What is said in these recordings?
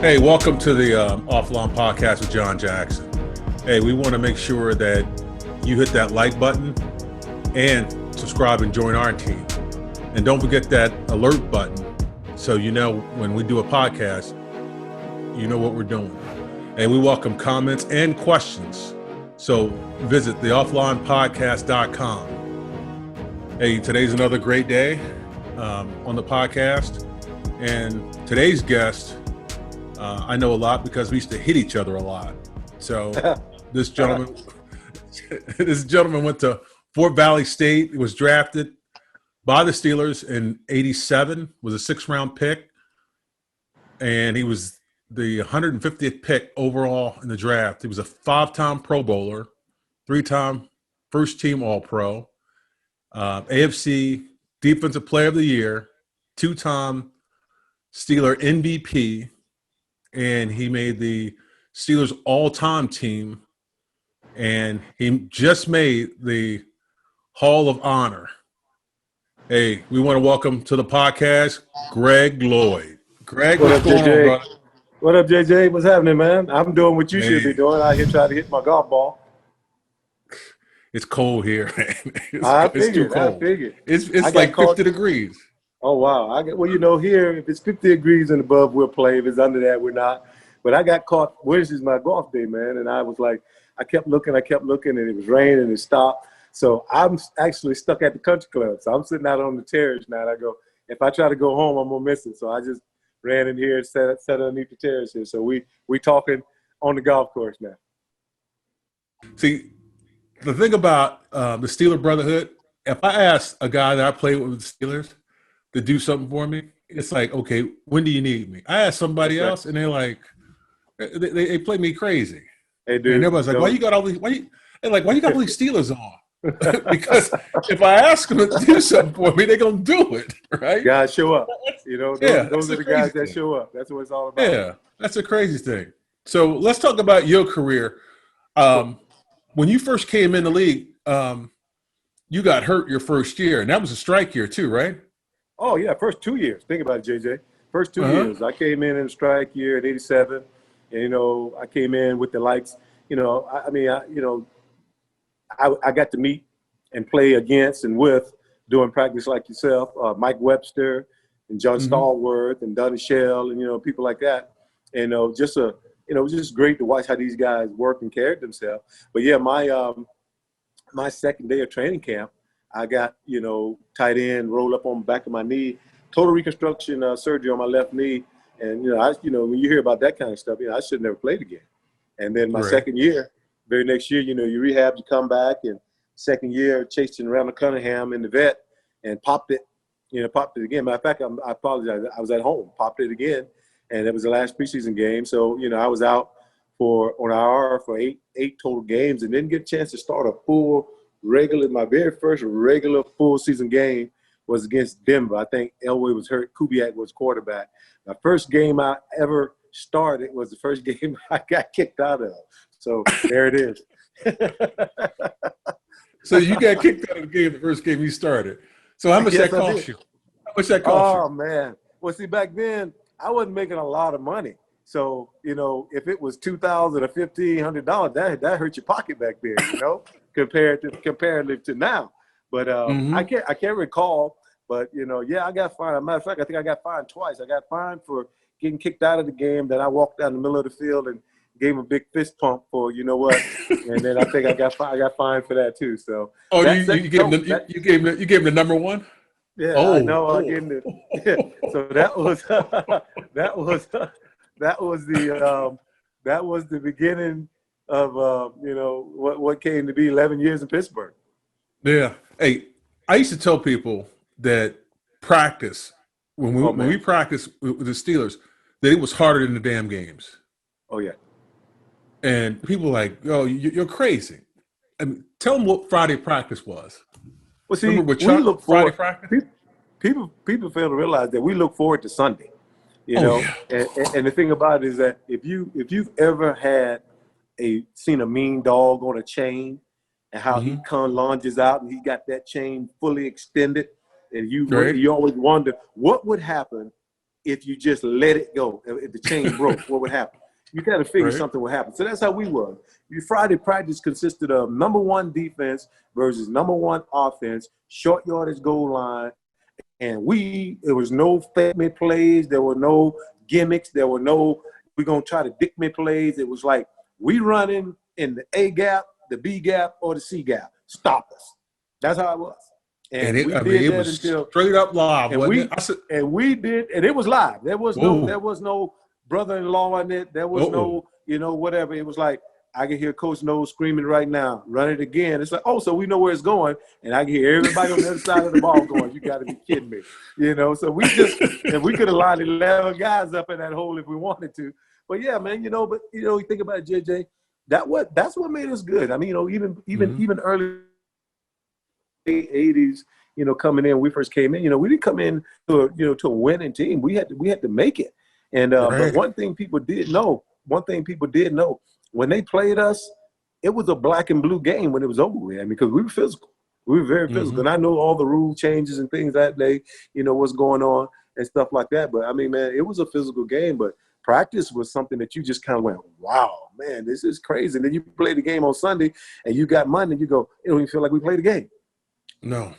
Hey, welcome to the Offline Podcast with John Jackson. Hey, we want to make sure that you hit that like button and subscribe and join our team. And don't forget that alert button so you know when we do a podcast, you know what we're doing. And we welcome comments and questions. So visit theofflinepodcast.com. Hey, today's another great day on the podcast. And today's guest, I know a lot because we used to hit each other a lot. So this gentleman went to Fort Valley State. He was drafted by the Steelers in '87, was a 6th-round pick, and he was the 150th pick overall in the draft. He was a 5-time Pro Bowler, 3-time first-team All-Pro, AFC Defensive Player of the Year, 2-time Steeler MVP, and he made the Steelers all-time team, and he just made the Hall of Honor. Hey, we want to welcome to the podcast, Greg Lloyd. Greg, what's going on, brother? What up, JJ? What's happening, man? I'm doing what you should be doing. Out here trying to hit my golf ball. It's cold here, man. It's too cold. It's like 50 degrees. Oh, wow. Here, if it's 50 degrees and above, we'll play. If it's under that, we're not. But I got caught. Wednesday's my golf day, man. And I was like, I kept looking, and it was raining, and it stopped. So I'm actually stuck at the country club. So I'm sitting out on the terrace now. And I go, if I try to go home, I'm going to miss it. So I just ran in here and sat underneath the terrace here. So we talking on the golf course now. See, the thing about the Steeler Brotherhood, if I ask a guy that I played with the Steelers to do something for me, it's like, okay, when do you need me? I ask somebody else, and they're like, they play me crazy. Hey, dude, and everybody's like, why you got all these Steelers on? Because if I ask them to do something for me, they're gonna do it, right? Guys show up. Those are the guys that show up. That's what it's all about. Yeah, that's a crazy thing. So let's talk about your career. When you first came in the league, you got hurt your first year, and that was a strike year too, right? Oh yeah, first 2 years. Think about it, JJ. First 2 years, I came in a strike year at '87, and I came in with the likes. I got to meet and play against and with doing practice like yourself, Mike Webster and John Stallworth and Donnie Shell and people like that. And it was just great to watch how these guys work and carried themselves. But yeah, my second day of training camp, I got tight end, rolled up on the back of my knee, total reconstruction surgery on my left knee. And when you hear about that kind of stuff, I should have never played again. And then my second year, very next year, you rehab, you come back, and second year, chasing Randall Cunningham in the vet and popped it again. Matter of fact, I apologize. I was at home, popped it again, and it was the last preseason game. So, I was out on IR for eight total games and didn't get a chance to start my very first regular full season game was against Denver. I think Elway was hurt. Kubiak was quarterback. My first game I ever started was the first game I got kicked out of. So there it is. So you got kicked out of the game, the first game you started. So how much that cost you? How much that cost you? Oh, man. Well, see, back then, I wasn't making a lot of money. So, if it was $2,000 or $1,500, that hurt your pocket back then, comparatively to now. But I can't recall. But, I got fined. As a matter of fact, I think I got fined twice. I got fined for getting kicked out of the game. Then I walked down the middle of the field and gave him a big fist pump for what, and then I think I got fined for that too. So you gave him the number one. Yeah, I know. I gave him the. Yeah. So that was the beginning of what came to be 11 years in Pittsburgh. Yeah. Hey, I used to tell people that practice when we practiced with the Steelers that it was harder than the damn games. Oh yeah. And people were like, "Oh, you're crazy." I mean, tell them what Friday practice was. Well, see, we look Friday practice. People fail to realize that we look forward to Sunday. And the thing about it is that if you've ever seen a mean dog on a chain, and how he lunges out and he got that chain fully extended, and you always wonder what would happen if you just let it go, if the chain broke, what would happen? You got to figure something would happen. So that's how we were. Your Friday practice consisted of number one defense versus number one offense, short yardage goal line. And there was no fake me plays. There were no gimmicks. There were no, we're going to try to dick me plays. It was like, we running in the A gap, the B gap, or the C gap. Stop us. That's how it was. And it was until, straight up live. And we did, and it was live. There was no brother-in-law in it. There was no, whatever. It was like, I can hear Coach Knowles screaming right now, run it again. It's like, so we know where it's going. And I can hear everybody on the other side of the ball going, you got to be kidding me. So we just, if we could have lined 11 guys up in that hole if we wanted to. But yeah, man, you think about it, JJ, that's what made us good. I mean, even early 80s, coming in, we first came in, we didn't come in to a winning team. We had to make it. And but one thing people did know, when they played us, it was a black and blue game when it was over with. I mean, because we were physical. We were very physical. And I know all the rule changes and things that day, what's going on and stuff like that. But, I mean, man, it was a physical game. But practice was something that you just kind of went, wow, man, this is crazy. And then you play the game on Sunday and you got Monday and you go, it don't even feel like we played the game. No.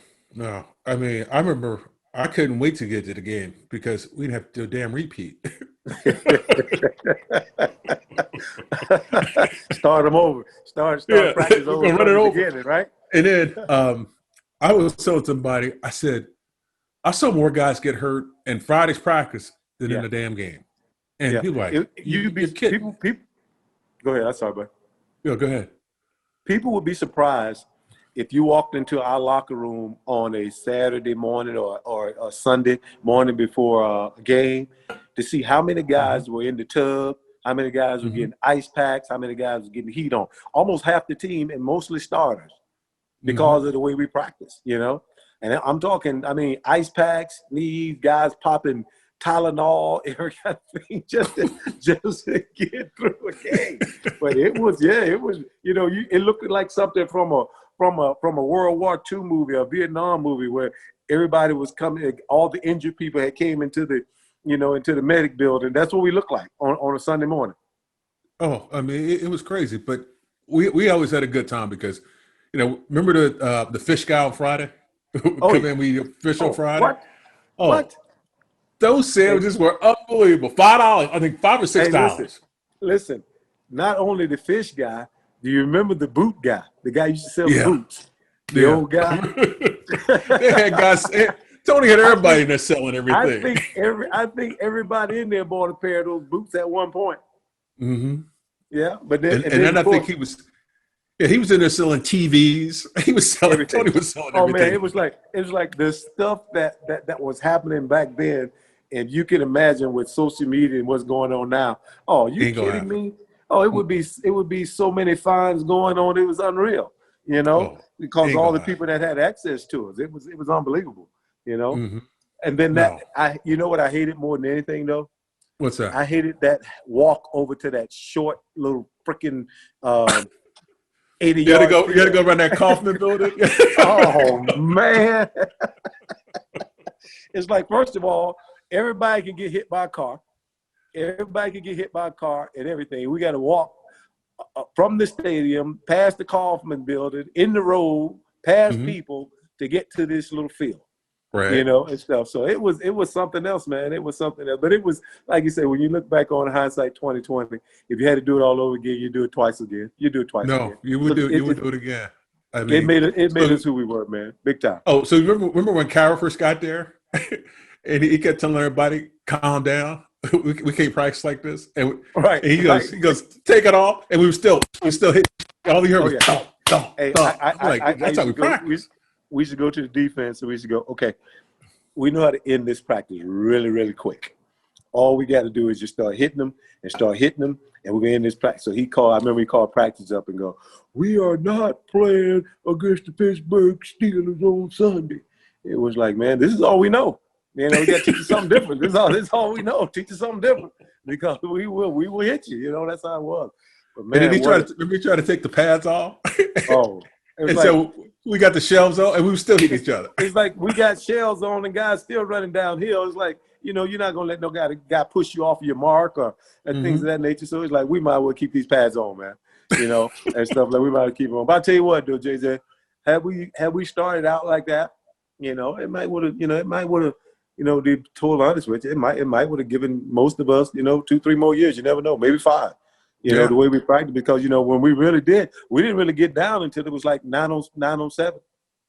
I mean, I remember I couldn't wait to get to the game because we didn't have to do a damn repeat. Start them over. Start practice over. Run it over. Beginning, right? And then I was telling somebody, I said, I saw more guys get hurt in Friday's practice than in the damn game. And people like, you'd be kidding. People, go ahead. I'm sorry, bud. Yeah, go ahead. People would be surprised if you walked into our locker room on a Saturday morning or a Sunday morning before a game to see how many guys were in the tub, how many guys were getting ice packs, how many guys were getting heat on. Almost half the team and mostly starters because of the way we practice, And I'm talking, ice packs, knees, guys popping Tylenol, every kind of thing just to get through a game. But it was, it looked like something from a World War II movie, a Vietnam movie, where everybody was coming, all the injured people had came into the, into the medic building. That's what we looked like on a Sunday morning. Oh, I mean, it was crazy, but we always had a good time because, remember the fish guy on Friday? Come in, we fish on Friday. What? What? Those sandwiches were unbelievable. $5, I think $5 or $6. Listen, not only the fish guy. Do you remember the boot guy? The guy used to sell boots. The old guy. They had guys. Tony had everybody in there selling everything. I think everybody in there bought a pair of those boots at one point. Mm-hmm. Yeah, but then and then I think he was in there selling TVs. He was selling everything. Tony was selling everything. Oh man, it was like the stuff that was happening back then, and you can imagine with social media and what's going on now. Oh, you kidding me? Oh, it would be so many fines going on. It was unreal, because all the people that had access to us. It was unbelievable, Mm-hmm. And then what I hated more than anything though? What's that? I hated that walk over to that short little freaking 80 yards. You got to go around that Kaufman building. Oh man. It's like, first of all, everybody can get hit by a car. Everybody can get hit by a car and everything. We got to walk from the stadium, past the Kaufman building, in the road, past people to get to this little field, right? And stuff. So it was something else, man. It was something else. But it was, like you said, when you look back on hindsight 2020, if you had to do it all over again, you do it twice again. You do it twice again. No, you would do it again. I mean, it made us who we were, man. Big time. Oh, so remember when Carol first got there, and he kept telling everybody, "Calm down. We can't practice like this." And he goes, "Take it off," and we still hit. All you heard was thump. That's how we practice. We should go to the defense, and we should go, okay, we know how to end this practice really, really quick. All we got to do is just start hitting them, and we're going to end this practice. So I remember he called practice up and go, "We are not playing against the Pittsburgh Steelers on Sunday." It was like, man, this is all we know. We got to teach you something different. This is all we know. Teach you something different because we will hit you. That's how it was. But man, and then he tried to take the pads off. And so we got the shells on, and we were still hitting each other. It's like we got shells on, and guys still running downhill. It's like you're not going to let no guy push you off your mark or things of that nature. So it's like, we might as well keep these pads on, man, and stuff like we might keep them on. But I'll tell you what, though, JJ, had we started out like that, it might would have, to be totally honest with you, it might would have given most of us, 2-3 more years. You never know, maybe 5. The way we practiced, because when we really did, we didn't really get down until it was like 9 on 7.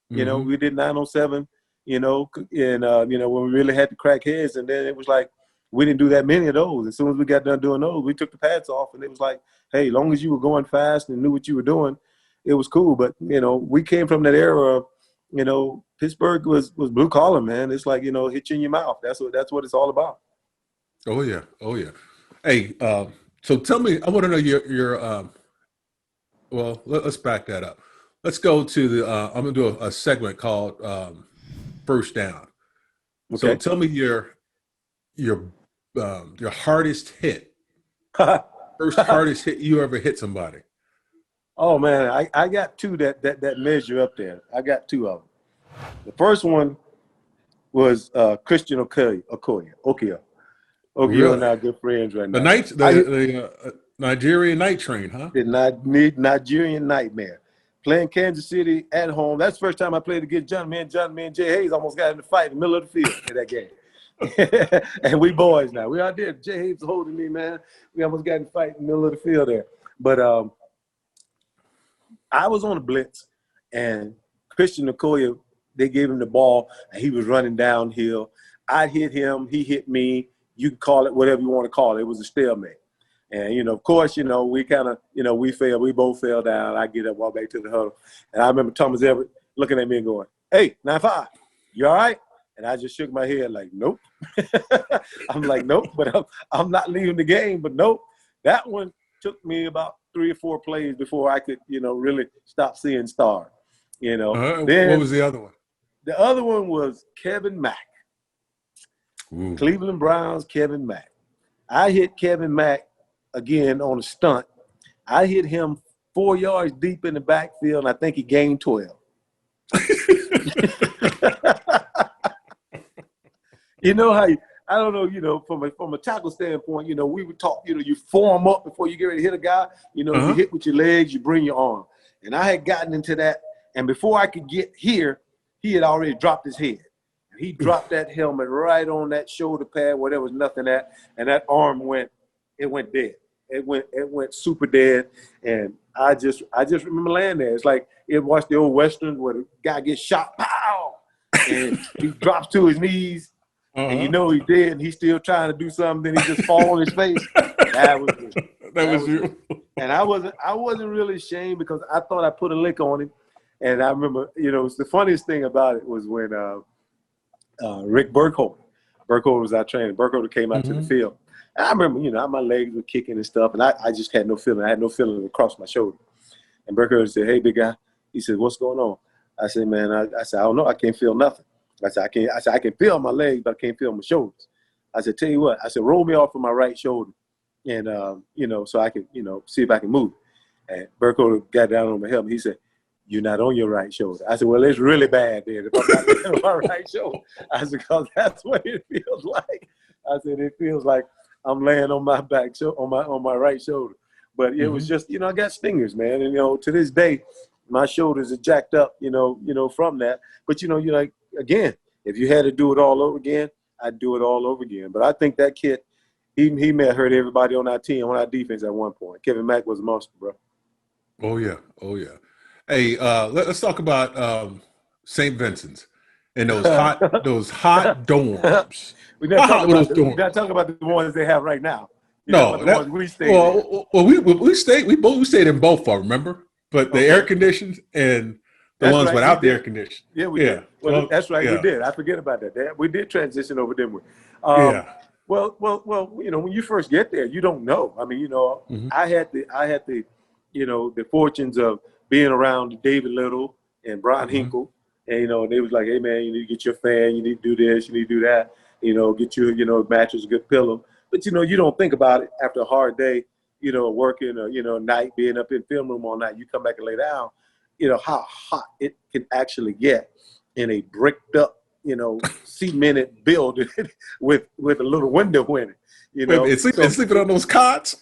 We did 9 on 7. And when we really had to crack heads, and then it was like we didn't do that many of those. As soon as we got done doing those, we took the pads off, and it was like, hey, as long as you were going fast and knew what you were doing, it was cool. But we came from that era of, Pittsburgh was blue collar, man. It's like, hit you in your mouth. That's what it's all about. Oh yeah. Hey, so tell me, I want to know your well, let's back that up. Let's go to the I'm gonna do a segment called First Down. Okay. So tell me your hardest hit. First hardest hit you ever hit somebody. Oh man, I got 2 that measure up there. I got 2 of them. The first one was Christian Okoye. Really? And I are good friends right now. The Nigerian night train, huh? The Nigerian nightmare. Playing Kansas City at home. That's the first time I played against John. Me and Jay Hayes almost got in a fight in the middle of the field in that game. And we boys now. We out there. Jay Hayes holding me, man. We almost got in a fight in the middle of the field there. But I was on a blitz, and Christian Okoye, they gave him the ball, and he was running downhill. I hit him. He hit me. You can call it whatever you want to call it. It was a stalemate. And, of course, we kind of, we failed. We both fell down. I get up, walk back to the huddle. And I remember Thomas Everett looking at me and going, hey, 9-5, you all right? And I just shook my head like, nope. I'm like, nope, but I'm not leaving the game. But nope, that one took me about 3 or 4 plays before I could, really stop seeing stars. Then, what was the other one? The other one was Kevin Mack. Ooh. Cleveland Browns, Kevin Mack. I hit Kevin Mack again on a stunt. I hit him 4 yards deep in the backfield, and I think he gained 12. I don't know, from a tackle standpoint, we would talk, you form up before you get ready to hit a guy. You hit with your legs, you bring your arm. And I had gotten into that, and before I could get here, he had already dropped his head. And he dropped that helmet right on that shoulder pad where there was nothing at, and that arm went dead. It went super dead, and I just remember laying there. It's like you ever watched the old Western where the guy gets shot, pow, and he drops to his knees, and he's dead, and he's still trying to do something, then he just fall on his face. That was it. That was you. And I wasn't really ashamed because I thought I put a lick on him. And I remember, the funniest thing about it was when Rick Burkholder was our trainer. Burkholder came out to the field. And I remember, my legs were kicking and stuff, and I just had no feeling. I had no feeling across my shoulder. And Burkholder said, hey, big guy. He said, what's going on? I said, man, I said, I don't know. I can't feel nothing. I said, I can feel my legs, but I can't feel my shoulders. I said, tell you what. I said, roll me off of my right shoulder, and, so I can, see if I can move. And Burkholder got down on my helmet. He said, you're not on your right shoulder. I said, well, it's really bad then if I'm not on my right shoulder. I said, because that's what it feels like. I said, it feels like I'm laying on my back, on my right shoulder. But it was just, I got stingers, man. And, to this day, my shoulders are jacked up, from that. But, you're like, again, if you had to do it all over again, I'd do it all over again. But I think that kid, he may have hurt everybody on our team, on our defense at one point. Kevin Mack was a monster, bro. Oh, yeah. Hey, let's talk about St. Vincent's and those hot dorms. We're not talking about the ones they have right now. No, the ones we stayed in. Well, we stayed in both of them, remember? But the air conditioned and the ones without the air conditioned. Yeah, we did. Well, that's right, we did. I forget about that. We did transition over, didn't we? Well, when you first get there, you don't know. I mean, I had the fortunes of being around David Little and Brian Hinkle, and they was like, hey man, you need to get your fan, you need to do this, you need to do that, get your mattress, a good pillow. But you don't think about it after a hard day, working or night, being up in film room all night. You come back and lay down, how hot it can actually get in a bricked up cemented building with a little window in it. And sleeping on those cots.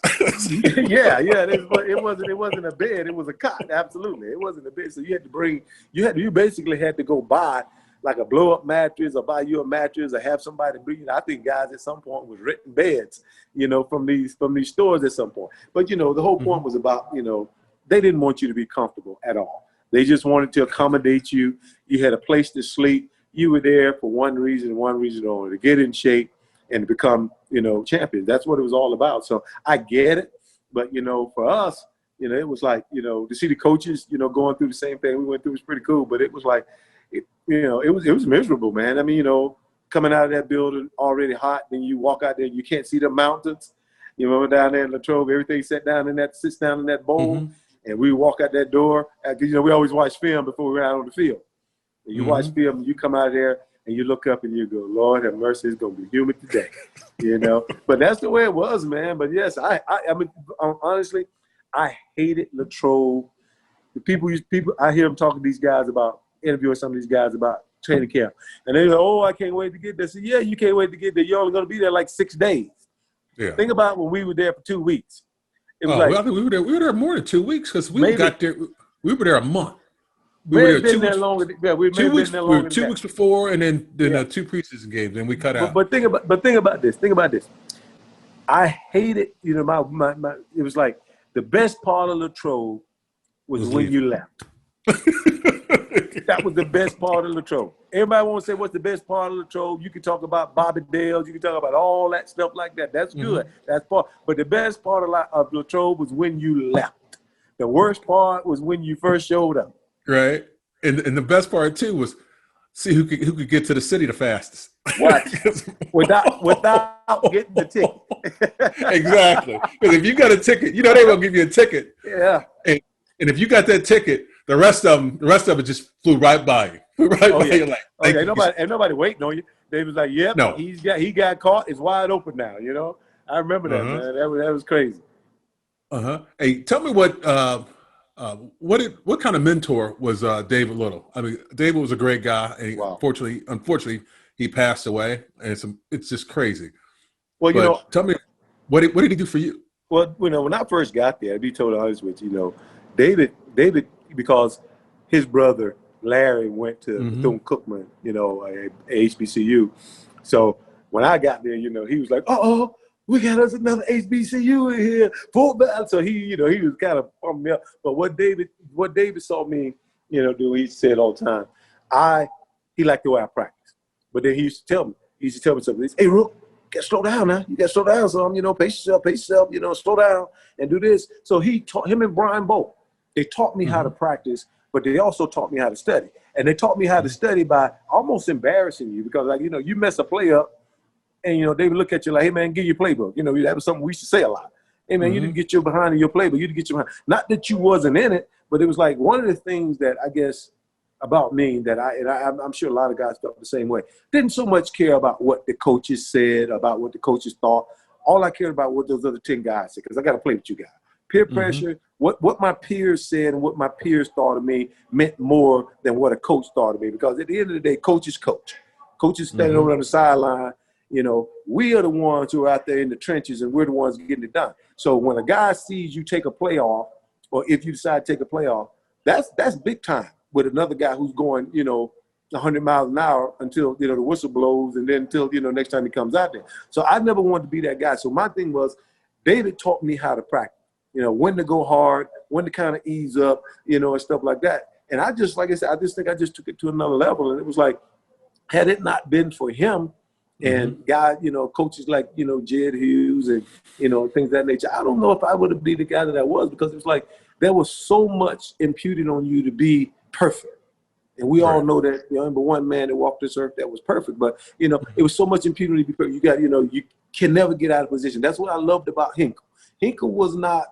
yeah. It wasn't a bed. It was a cot. Absolutely, it wasn't a bed. So you basically had to go buy like a blow up mattress or buy you a mattress or have somebody bring. I think guys at some point was renting beds, from these stores at some point. But the whole point was about they didn't want you to be comfortable at all. They just wanted to accommodate you. You had a place to sleep. You were there for one reason only, to get in shape and become, champions. That's what it was all about. So I get it. But, for us, it was like, to see the coaches, going through the same thing we went through was pretty cool. But it was like, it was miserable, man. I mean, coming out of that building already hot, then you walk out there, you can't see the mountains. You remember down there in Latrobe, everything sits down in that bowl. And we walk out that door. Because, we always watch film before we went out on the field. And you watch film, and you come out of there, and you look up and you go, Lord have mercy, it's going to be humid today, But that's the way it was, man. But, yes, I mean, honestly, I hated Latrobe. The people, I hear them talking to these guys interviewing some of these guys about training camp. And they're like, oh, I can't wait to get there. So, yeah, you can't wait to get there. You're only going to be there like 6 days. Yeah. Think about when we were there for 2 weeks. It was I think we were there more than 2 weeks because we got there. We were there a month. We were there 2 weeks. Longer. Yeah, we were 2 weeks before, and then 2 preseason games, and we cut out. But think about this. Think about this. I hated, my it was like the best part of Latrobe was when you left. That was the best part of Latrobe. Everybody want to say what's the best part of Latrobe. You can talk about Bobby Dale's. You can talk about all that stuff like that. That's good. That's part. But the best part of Latrobe was when you left. The worst part was when you first showed up. Right. And the best part too was see who could get to the city the fastest. What? without getting the ticket. Exactly. Because if you got a ticket, they will give you a ticket. Yeah. And if you got that ticket, the rest of it just flew right by you. You're like, ain't nobody waiting on you. They was like, yep, no. He got caught. It's wide open now. I remember that, man. That was crazy. Hey, tell me what kind of mentor was David Little? I mean, David was a great guy, and unfortunately, he passed away, and it's just crazy. Well, tell me, what did he do for you? Well, when I first got there, to be totally honest with you, David, because his brother Larry went to Bethune-Cookman, at HBCU. So when I got there, he was like, "Oh, we got us another HBCU in here, football." So he was kind of pumping me up. But what David saw me, do, he said all the time, he liked the way I practice. But then he used to tell me something. Hey, Rook, you got to slow down now. You got to slow down some, pace yourself, slow down and do this. So he taught him and Brian both. They taught me how to practice, but they also taught me how to study. And they taught me how to study by almost embarrassing you because, you mess a play up and, they would look at you like, hey, man, give your playbook. That was something we used to say a lot. Hey, man, you didn't get your behind in your playbook. You didn't get your behind. Not that you wasn't in it, but it was like one of the things that I guess about me that I'm sure a lot of guys felt the same way. Didn't so much care about what the coaches said, about what the coaches thought. All I cared about what those other 10 guys said because I got to play with you guys. Peer pressure, what my peers said and what my peers thought of me meant more than what a coach thought of me. Because at the end of the day, coaches coach. Coaches standing over on the sideline. We are the ones who are out there in the trenches and we're the ones getting it done. So when a guy sees you take a playoff, or if you decide to take a playoff, that's big time with another guy who's going, 100 miles an hour until, the whistle blows and then until, next time he comes out there. So I never wanted to be that guy. So my thing was David taught me how to practice. When to go hard, when to kind of ease up, and stuff like that. And I just, like I said, I just think I just took it to another level. And it was like, had it not been for him and guys, coaches like, Jed Hughes and, things of that nature, I don't know if I would have been the guy that I was because it was like there was so much imputed on you to be perfect. And we all know that the number one man that walked this earth that was perfect. But, it was so much imputed to be perfect. You got, you can never get out of position. That's what I loved about Hinkle. Hinkle was not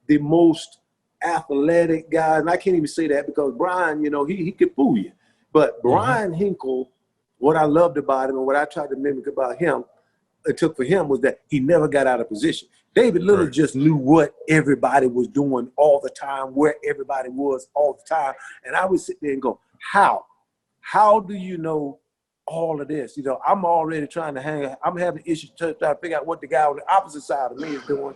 the most athletic guy, and I can't even say that because Brian, he could fool you. But Brian Hinkle, what I loved about him and what I tried to mimic about him, it took for him was that he never got out of position. David Little just knew what everybody was doing all the time, where everybody was all the time. And I would sit there and go, how? How do you know all of this. You know, I'm already trying to I'm having issues trying to figure out what the guy on the opposite side of me is doing.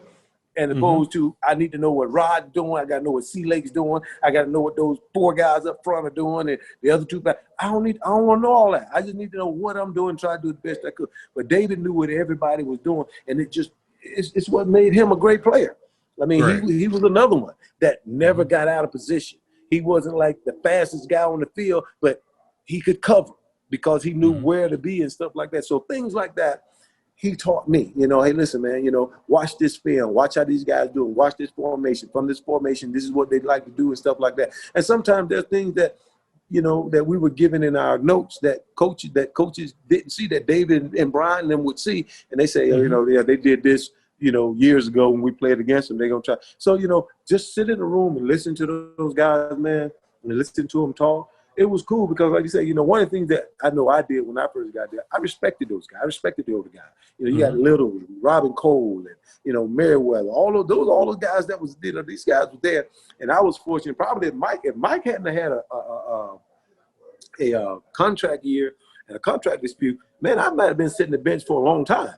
And opposed to, I need to know what Rod's doing. I got to know what C-Lake's doing. I got to know what those 4 guys up front are doing, and the other 2 back. I don't want to know all that. I just need to know what I'm doing, try to do the best I could. But David knew what everybody was doing, and it's what made him a great player. I mean, right. he was another one that never got out of position. He wasn't like the fastest guy on the field, but he could cover because he knew where to be and stuff like that. So things like that, he taught me, you know, hey, listen, man, you know, watch this film, watch how these guys do it, watch this formation. From this formation, this is what they like to do and stuff like that. And sometimes there's things that, you know, that we were given in our notes that coaches didn't see, that David and Brian and them would see. And they say, you know, yeah, they did this, you know, years ago when we played against them, they're going to try. So, you know, just sit in the room and listen to those guys, man, and listen to them talk. It was cool because, like you said, you know, one of the things that I know I did when I first got there, I respected those guys. I respected the older guys. You know, you got Little, Robin Cole, and, you know, Merriweather, all those guys that was, you know, these guys were there. And I was fortunate, probably if Mike hadn't had a contract year and a contract dispute, man, I might have been sitting the bench for a long time.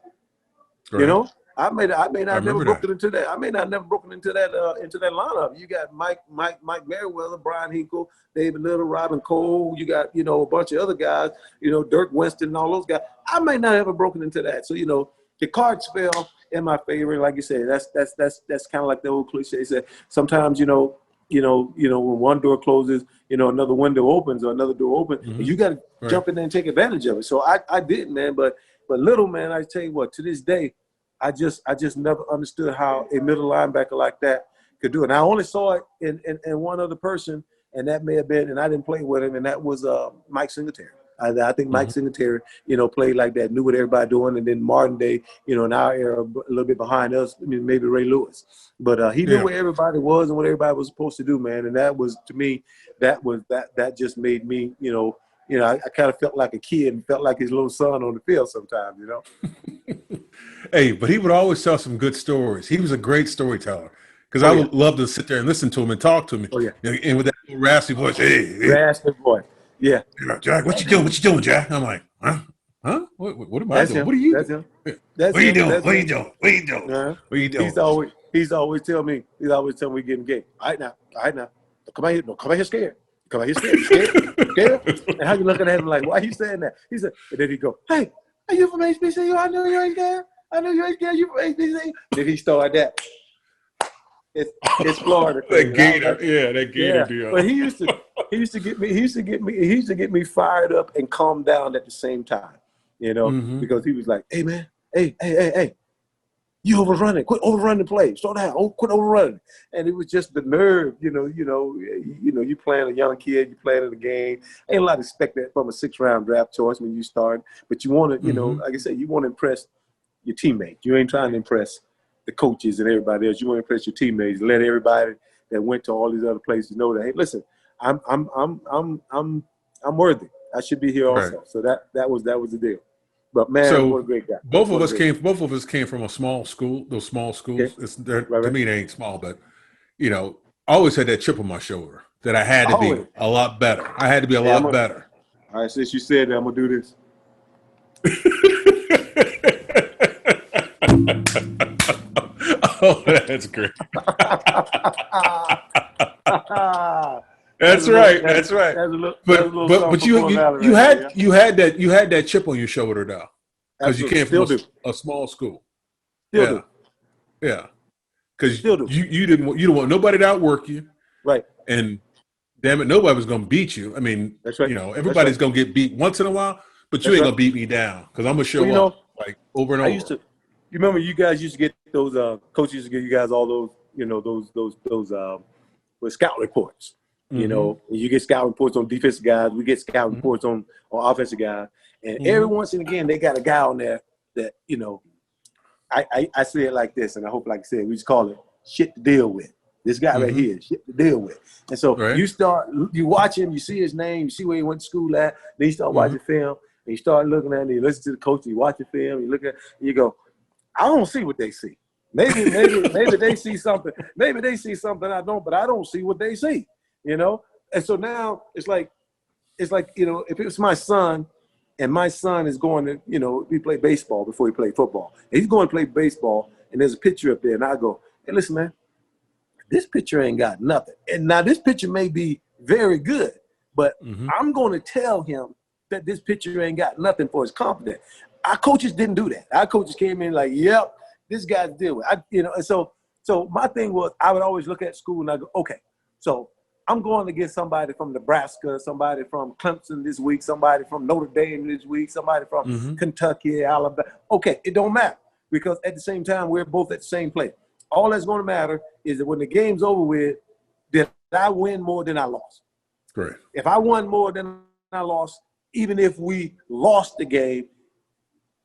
Right. You know? I may not never broken into that. I may not never broken into that lineup. You got Mike Merriweather, Brian Hinkle, David Little, Robin Cole. You got, you know, a bunch of other guys, you know, Dirk Winston and all those guys. I may not have broken into that. So, you know, the cards fell in my favor. Like you said, that's kind of like the old cliche said. Sometimes, you know, when one door closes, you know, another window opens or another door opens. And you got to jump in there and take advantage of it. So I did, man. But Little, man, I tell you what, to this day, I just never understood how a middle linebacker like that could do it. And I only saw it in one other person, and that may have been, and I didn't play with him, and that was Mike Singletary. I think Mike Singletary, you know, played like that, knew what everybody doing, and then modern day, you know, in our era, a little bit behind us, I mean, maybe Ray Lewis. But he knew where everybody was and what everybody was supposed to do, man. And that was, to me, that just made me, you know, I kind of felt like a kid and felt like his little son on the field sometimes, you know. Hey, but he would always tell some good stories. He was a great storyteller because I would love to sit there and listen to him and talk to me. Oh, yeah. And with that raspy voice, hey. Raspy voice. Yeah. Jack, what you doing, Jack? I'm like, huh? What am I doing? Him. What are you doing? What are you doing? What are you doing? What are you doing? What are you doing? He's always telling me we getting game. All right now. Come out here. No, come out here scared. Come out here scared. And how you looking at him like, why are you saying that? He said, and then he go, hey, are you from HBCU? I know you ain't scared. I know you ain't scared. You from HBCU? Then he started that. It's Florida. That Gator, that Gator deal. But he used to get me fired up and calm down at the same time, you know, because he was like, hey man, hey, you overrunning, quit overrunning the play, slow down, quit overrunning. And it was just the nerve, you playing a young kid, you playing in the game. Ain't a lot to expect that from a 6th-round draft choice when you start, but you want to, like I said, you want to impress your teammates. You ain't trying to impress the coaches and everybody else. You want to impress your teammates. Let everybody that went to all these other places know that, hey, listen, I'm worthy. I should be here also. Right. So that was the deal. But man, what a great guy. Both of us came from a small school. Those small schools. Okay. To me, they ain't small, but you know, I always had that chip on my shoulder that I had to be a lot better. I had to be a lot better. All right, since you said that, I'm gonna do this. Oh, that's great. That's right. But you had that chip on your shoulder though, because you came from a small school. Still do. Yeah. Because you didn't want nobody to outwork you, right? And damn it, nobody was going to beat you. I mean, that's right. You know, everybody's going to get beat once in a while, but you ain't going to beat me down because I'm going to show up like over and over. You remember you guys used to get those coaches used to give you guys all those those scout reports. You know, you get scout reports on defensive guys. We get scout reports on offensive guys. And every once and again, they got a guy on there that, you know, I say it like this, and I hope, like I said, we just call it shit to deal with. This guy right here, shit to deal with. And so you watch him, you see his name, you see where he went to school at, then you start watching film, and you start looking at it, you listen to the coach, you watch the film, you look at it, and you go, I don't see what they see. Maybe they see something. Maybe they see something I don't, but I don't see what they see. You know? And so now it's like, you know, if it was my son and my son is going to, he played baseball before he played football. And he's going to play baseball, and there's a picture up there, and I go, hey, listen, man, this picture ain't got nothing. And now this picture may be very good, but I'm going to tell him that this picture ain't got nothing for his confidence. Our coaches didn't do that. Our coaches came in like, yep, this guy's deal with. And so my thing was, I would always look at school and I go, okay, so I'm going to get somebody from Nebraska, somebody from Clemson this week, somebody from Notre Dame this week, somebody from Kentucky, Alabama. Okay, it don't matter, because at the same time, we're both at the same place. All that's going to matter is that when the game's over with, did I win more than I lost? Correct. If I won more than I lost, even if we lost the game,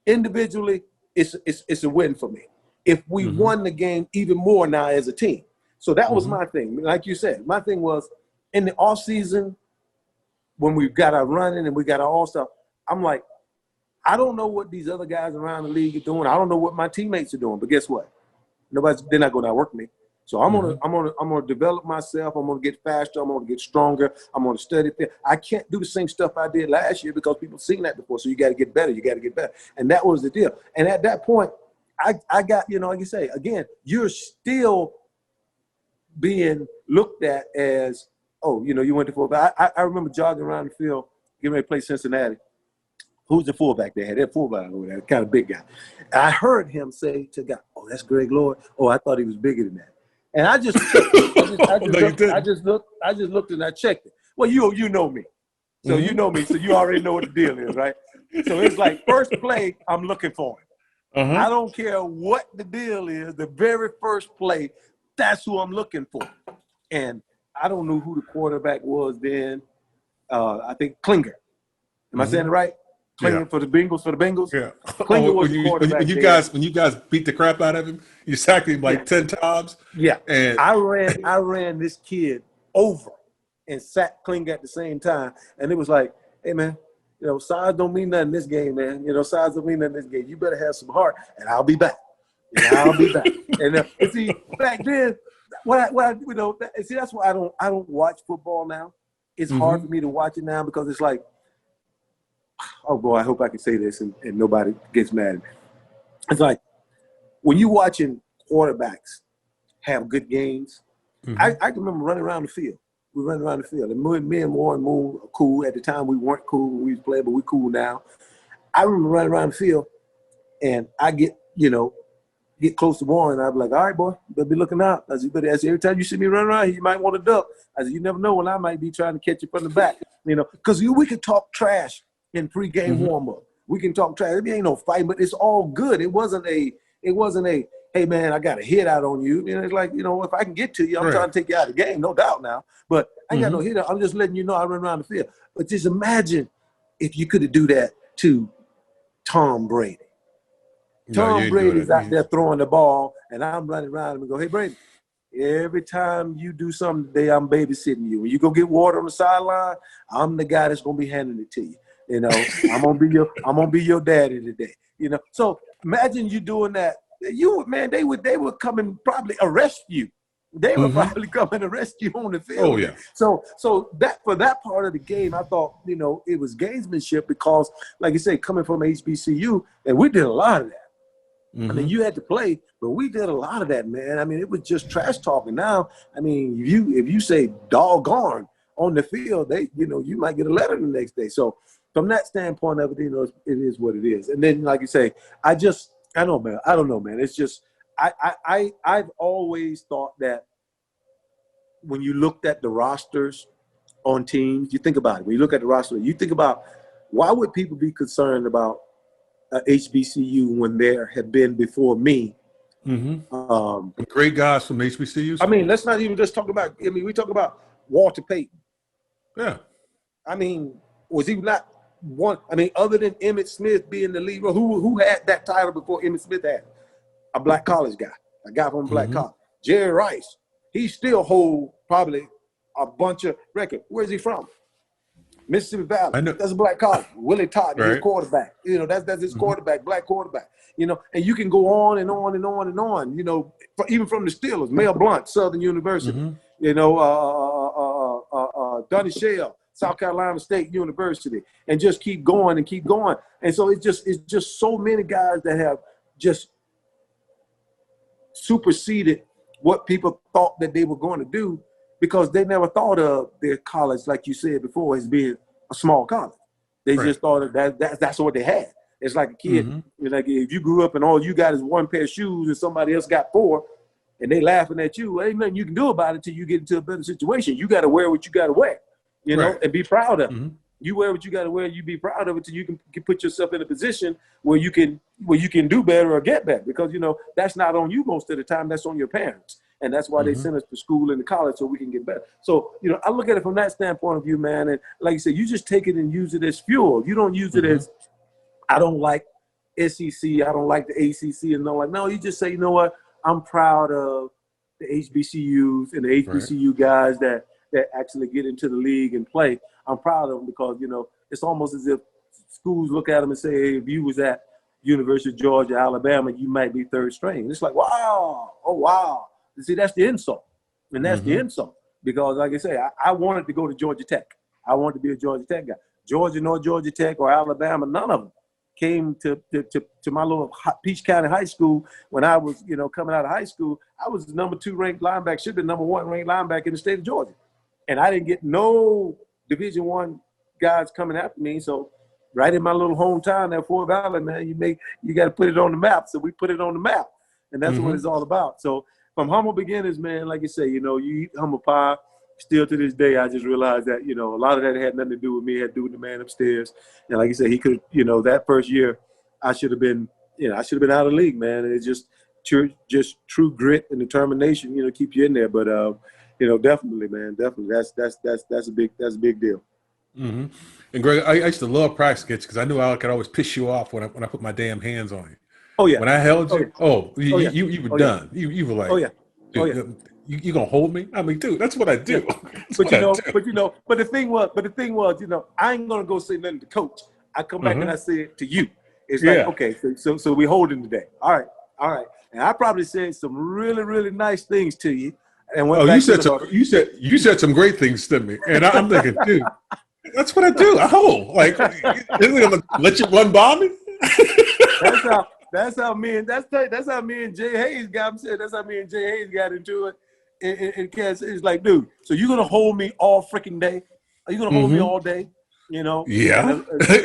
individually, it's a win for me. If we won the game, even more now as a team. So that was my thing. Like you said, my thing was in the off season, when we got our running and we got our all stuff, I'm like, I don't know what these other guys around the league are doing. I don't know what my teammates are doing. But guess what? They're not going to outwork me. So I'm gonna develop myself. I'm gonna get faster. I'm gonna get stronger. I'm gonna study. I can't do the same stuff I did last year because people seen that before. So you got to get better. You got to get better. And that was the deal. And at that point, I got, like you say, again, you're still being looked at as, oh, you went to fullback. I remember jogging around the field, getting ready to play Cincinnati. Who's the fullback they had? That fullback over there, kind of big guy. And I heard him say to God, "Oh, that's Greg Lloyd." Oh, I thought he was bigger than that. And I just looked and I checked it. Well, you know me. So you know me, so you already know what the deal is, right? So it's like first play, I'm looking for him. I don't care what the deal is, the very first play, that's who I'm looking for. And I don't know who the quarterback was then. I think Klinger. Am I saying it right? Klinger for the Bengals. Yeah. Klinger was the quarterback. When you guys beat the crap out of him, you sacked him like 10 times. Yeah. And I ran this kid over and sacked Klinger at the same time. And it was like, hey man, size don't mean nothing in this game, man. Size don't mean nothing in this game. You better have some heart, and I'll be back. I'll be back. And see, back then, see, that's why I don't watch football now. It's hard for me to watch it now because it's like, oh boy, I hope I can say this and nobody gets mad at me. It's like when you're watching quarterbacks have good games, I can remember running around the field. We run around the field. And me and Warren Moon are cool. At the time, we weren't cool when we was playing, but we cool now. I remember running around the field, and I get close to Warren. I'd be like, all right, boy, you better be looking out. I said, every time you see me run around here, you might want to duck. I said, you never know when I might be trying to catch you from the back. Because we could talk trash in pregame warm-up. We can talk trash. It ain't no fight, but it's all good. It wasn't a, hey, man, I got a hit out on you. It's like, if I can get to you, I'm trying to take you out of the game, no doubt now. But I ain't got no hit out. I'm just letting you know I run around the field. But just imagine if you could do that to Tom Brady. Tom Brady's out there throwing the ball, and I'm running around him and go, hey, Brady, every time you do something today, I'm babysitting you. When you go get water on the sideline, I'm the guy that's going to be handing it to you. I'm gonna be your daddy today. So imagine you doing that. They would come and probably arrest you. They would probably come and arrest you on the field. Oh yeah. So that for that part of the game, I thought it was gamesmanship because, like you say, coming from HBCU, and we did a lot of that. I mean, you had to play, but we did a lot of that, man. I mean, it was just trash talking. Now, I mean, if you say doggone on the field, you might get a letter the next day. So from that standpoint of it, it is what it is. And then, like you say, I don't know, man. It's just I've always thought that when you looked at the rosters on teams, you think about it. When you look at the roster, you think about why would people be concerned about HBCU when there have been before me. Great guys from HBCUs. I mean, let's not even just talk about. I mean, we talk about Walter Payton. Yeah. I mean, was he not one? I mean, other than Emmitt Smith being the leader, who had that title before Emmitt Smith had it? A black college guy, a guy from black college. Jerry Rice, he still hold probably a bunch of records. Where's he from? Mississippi Valley. I know. That's a black college. Willie Todd, his quarterback. That's his quarterback, black quarterback. And you can go on and on and on and on. Even from the Steelers, Mel Blount, Southern University. Donnie Shell, South Carolina State University, and just keep going and keep going. And so it's just so many guys that have just superseded what people thought that they were going to do, because they never thought of their college, like you said before, as being a small college. They just thought that's what they had. It's like a kid. Like if you grew up and all you got is one pair of shoes and somebody else got 4, and they laughing at you, ain't nothing you can do about it until you get into a better situation. You got to wear what you got to wear, you know, and be proud of it. You wear what you got to wear. You be proud of it till you can put yourself in a position where you can do better or get better. Because, you know, that's not on you most of the time. That's on your parents. And that's why they send us to school and to college so we can get better. So, you know, I look at it from that standpoint of view, man. And like you said, you just take it and use it as fuel. You don't use it as, I don't like SEC, I don't like the ACC, and no, you just say, you know what, I'm proud of the HBCUs and the HBCU guys that actually get into the league and play. I'm proud of them because, you know, it's almost as if schools look at them and say, hey, if you was at University of Georgia, Alabama, you might be third string. It's like, wow, oh, wow. You see, that's the insult. And that's the insult. Because, like I say, I wanted to go to Georgia Tech. I wanted to be a Georgia Tech guy. Georgia, nor Georgia Tech or Alabama, none of them came to my little Peach County High School when I was, you know, coming out of high school. I was the number 2 ranked linebacker, should have been number 1 ranked linebacker in the state of Georgia. And I didn't get no Division I guys coming after me. So right in my little hometown at Fort Valley, man, you got to put it on the map. So we put it on the map. And that's what it's all about. So from humble beginners, man, like you say, you know, you eat humble pie. Still to this day, I just realized that, you know, a lot of that had nothing to do with me. It had to do with the man upstairs. And like you said, he could, you know, that first year, I should have been out of the league, man. And it's just true grit and determination, you know, keep you in there. But, you know, definitely, man, definitely. That's a big deal. And Greg, I used to love practice sketches because I knew I could always piss you off when I put my damn hands on you. Oh, yeah. When I held you, you were done. You were like, oh, yeah. You gonna hold me? I mean, dude, that's what I do. But the thing was, you know, I ain't gonna go say nothing to coach. I come back and I say it to you. It's like, okay, so we holding today. All right. And I probably said some really, really nice things to you. And you said some great things to me, and I'm thinking, dude, that's what I do. I hold. Like, gonna let you run by me? That's how me and Jay Hayes got into it. And Cass is like, dude, so you're gonna hold me all freaking day? Are you gonna hold me all day? You know? Yeah.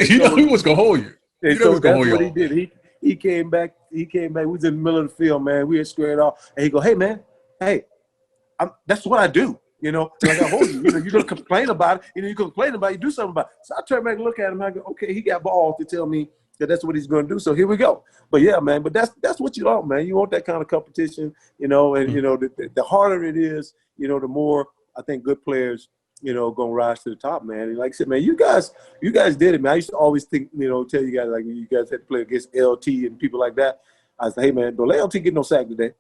You know he was gonna hold you. And so that's what he did. He came back. We was in the middle of the field, man. We had squared off, and he go, hey man, that's what I do. You know, like I hold you. You know, you're gonna complain about it. You know, you complain about it. You do something about it. So I turn back and look at him. I go, okay, he got balls to tell me that's what he's going to do. So here we go. But yeah, man, but that's what you want, man. You want that kind of competition, you know, and, you know, the harder it is, you know, the more I think good players, you know, going to rise to the top, man. And like I said, man, you guys did it, man. I used to always think, you know, tell you guys, like, you guys had to play against LT and people like that. I said, hey, man, don't let LT get no sack today.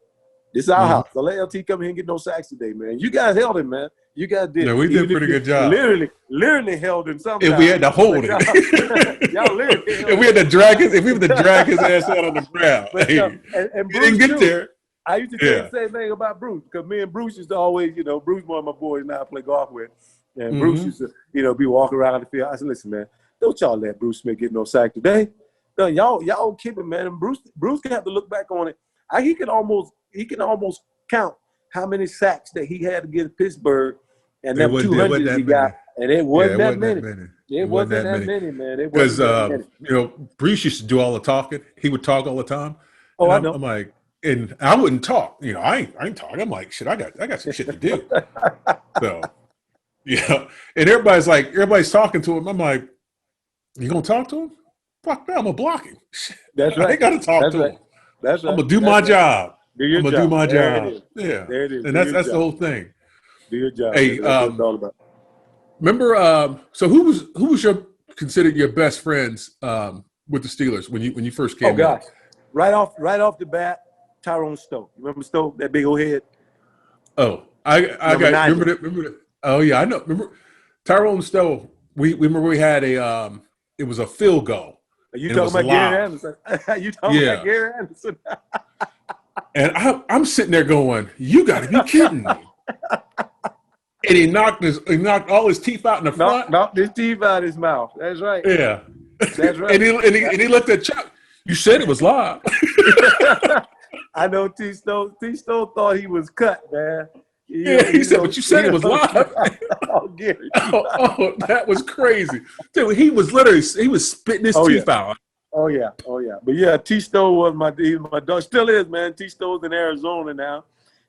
This is our house. Don't let LT come here and get no sacks today, man. You guys held him, man. You guys did. Yeah, we did a pretty good job. Literally held him sometimes. If we had to hold him. Y'all literally. If we had to drag his ass out on the ground. But, and Bruce didn't get there. I used to say the same thing about Bruce, because me and Bruce used to always, you know, Bruce one of my boys now I play golf with. And Bruce used to, you know, be walking around the field. I said, listen, man, don't y'all let Bruce Smith get no sack today. No, y'all keep it, man. And Bruce can have to look back on it. He can almost count how many sacks that he had against Pittsburgh and them 200 he got. And it wasn't that many. It wasn't that many, man. Because, you know, Bruce used to do all the talking. He would talk all the time. Oh, I know. I'm like, and I wouldn't talk. You know, I ain't talking. I'm like, shit, I got some shit to do. So, yeah. And everybody's talking to him. I'm like, you gonna talk to him? Fuck that, I'm gonna block him. That's right. I ain't gotta talk to him. That's right. I'm gonna do my job. I'm gonna do my job. Yeah. There it is. And that's the whole thing. Do your job. Hey, that's what it's all about. Remember, so who was considered your best friends with the Steelers when you first came? Oh gosh, right off the bat, Tyrone Stowe. Remember Stowe, that big old head? Oh, I got remember that. Oh yeah, I know. Remember Tyrone Stowe? We remember we had it was a field goal. Are you talking about Gary Anderson? You talking about Gary Anderson? And I'm sitting there going, you got to be kidding me. And he knocked all his teeth out in the front. Knocked his teeth out of his mouth. That's right. Yeah. That's right. and he looked at Chuck. You said it was live. I know T Stone thought he was cut, man. He said, but you said it was live. Oh, Gary. That was crazy. Dude, he was spitting his teeth out. Oh yeah. But yeah, T Stone was my dog. Still is, man. T Stone's in Arizona now,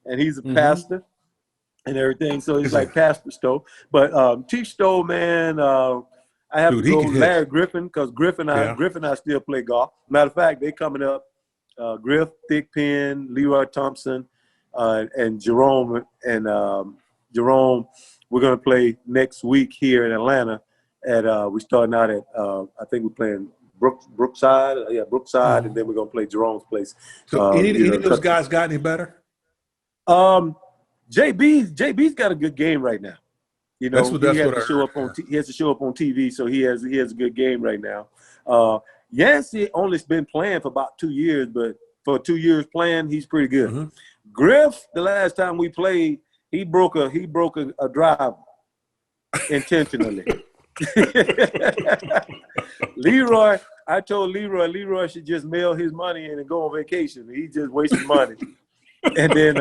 and he's a pastor and everything. So he's like Pastor Stowe. But T Stone, man, I have to go with Larry Griffin because Griffin and I still play golf. Matter of fact, they coming up. Griff, Thigpen, Leroy Thompson, and Jerome. And Jerome, we're going to play next week here in Atlanta. We're starting out at, I think we're playing Brookside. Yeah, Brookside, and then we're going to play Jerome's place. So any of those guys got any better? JB's got a good game right now. You know, he has to show up on TV, so he has a good game right now. Yancey only been playing for about 2 years, but for 2 years playing, he's pretty good. Griff, the last time we played, he broke a drive intentionally. Leroy, I told Leroy should just mail his money in and go on vacation. He's just wasting money. And then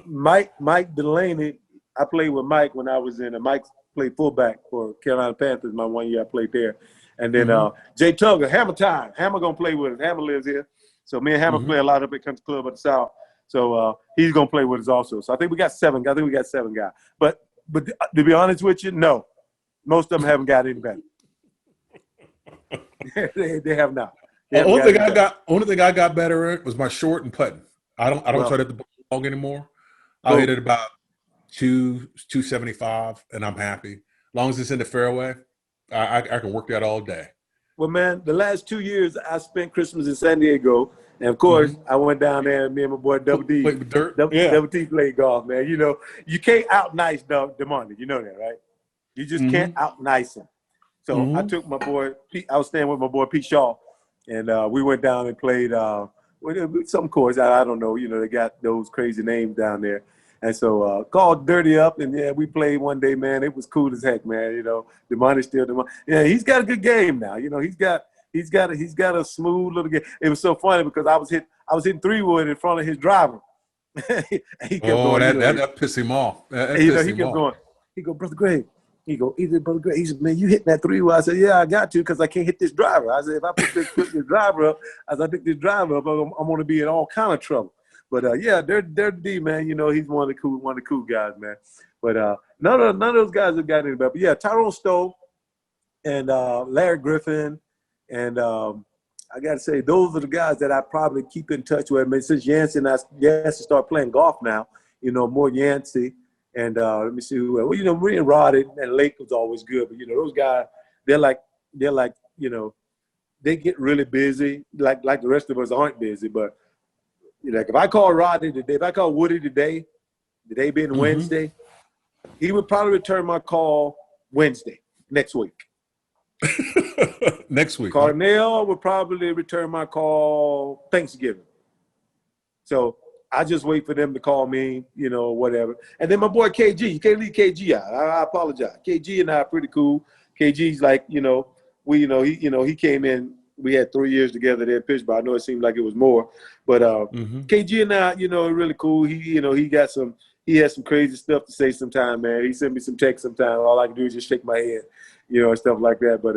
Mike Delaney, I played with Mike when I was Mike played fullback for Carolina Panthers my 1 year I played there. And then Jay Tugger, Hammer time. Hammer gonna play with us. Hammer lives here. So me and Hammer play a lot up at Country Club of the South. So he's gonna play with us also. So I think we got 7 guys. But to be honest with you, no. Most of them haven't got any better. they have not. Only thing I got better at was my short and putting. I don't try to hit the ball anymore. I hit it about 275, and I'm happy. As long as it's in the fairway, I can work that all day. Well, man, the last 2 years I spent Christmas in San Diego, and of course I went down there and me and my boy Double D, Double D played golf, man. You know, you can't out nice DeMonte. You know that, right? You just can't out nice him. So I took my boy Pete. I was staying with my boy Pete Shaw, and we went down and played some course. I don't know. You know, they got those crazy names down there. And so called Dirty up, and yeah, we played one day, man. It was cool as heck, man. You know, DeMonte's still DeMonte. Yeah, he's got a good game now. You know, he's got a smooth little game. It was so funny because I was hitting 3-wood in front of his driver. He kept going, that pissed him off. He kept going. He go, Brother Greg. He said, man, you hitting that 3-wood? I said, yeah, I got to because I can't hit this driver. I said, if I put this driver up, I'm going to be in all kind of trouble. But yeah, they're D, man. You know, he's one of the cool guys, man. But none of those guys have got any better. But yeah, Tyrone Stowe and Larry Griffin, and I got to say, those are the guys that I probably keep in touch with. I mean, since Yancey started playing golf now, you know, more Yancey. And let me see who else. Well, you know, me and Roddy and Lake was always good. But, you know, those guys, they're like, you know, they get really busy, like the rest of us aren't busy. But, you know, like if I call Roddy today, if I call Woody today, the day being Wednesday, he would probably return my call Wednesday, next week. Next week. Carnell would probably return my call Thanksgiving. So I just wait for them to call me, you know, whatever. And then my boy KG, you can't leave KG out. I apologize. KG and I are pretty cool. KG's like, you know, he came in. We had 3 years together there in Pittsburgh. I know it seemed like it was more, but KG and I, you know, are really cool. He has some crazy stuff to say sometime, man. He sent me some texts sometime. All I can do is just shake my head, you know, and stuff like that. But,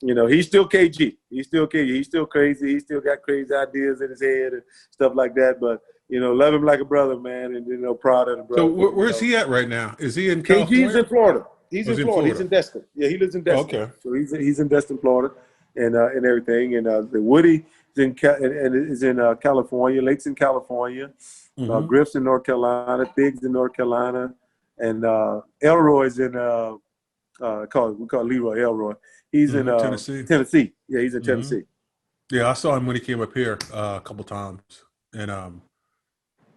you know, he's still KG. He's still KG. He's still crazy. He still got crazy ideas in his head and stuff like that. But, you know, love him like a brother, man, and, you know, proud of the brother. So where's he at right now? Is he in California? KG's in Florida. He's in Florida. He's in Destin. Yeah, he lives in Destin. Okay. So he's in Destin, Florida, and everything. And the Woody is in California. Lake's in California. Griff's in North Carolina. Biggs in North Carolina. And Elroy's in we call Leroy Elroy. He's in Tennessee. Yeah, he's in Tennessee. Yeah, I saw him when he came up here a couple times, and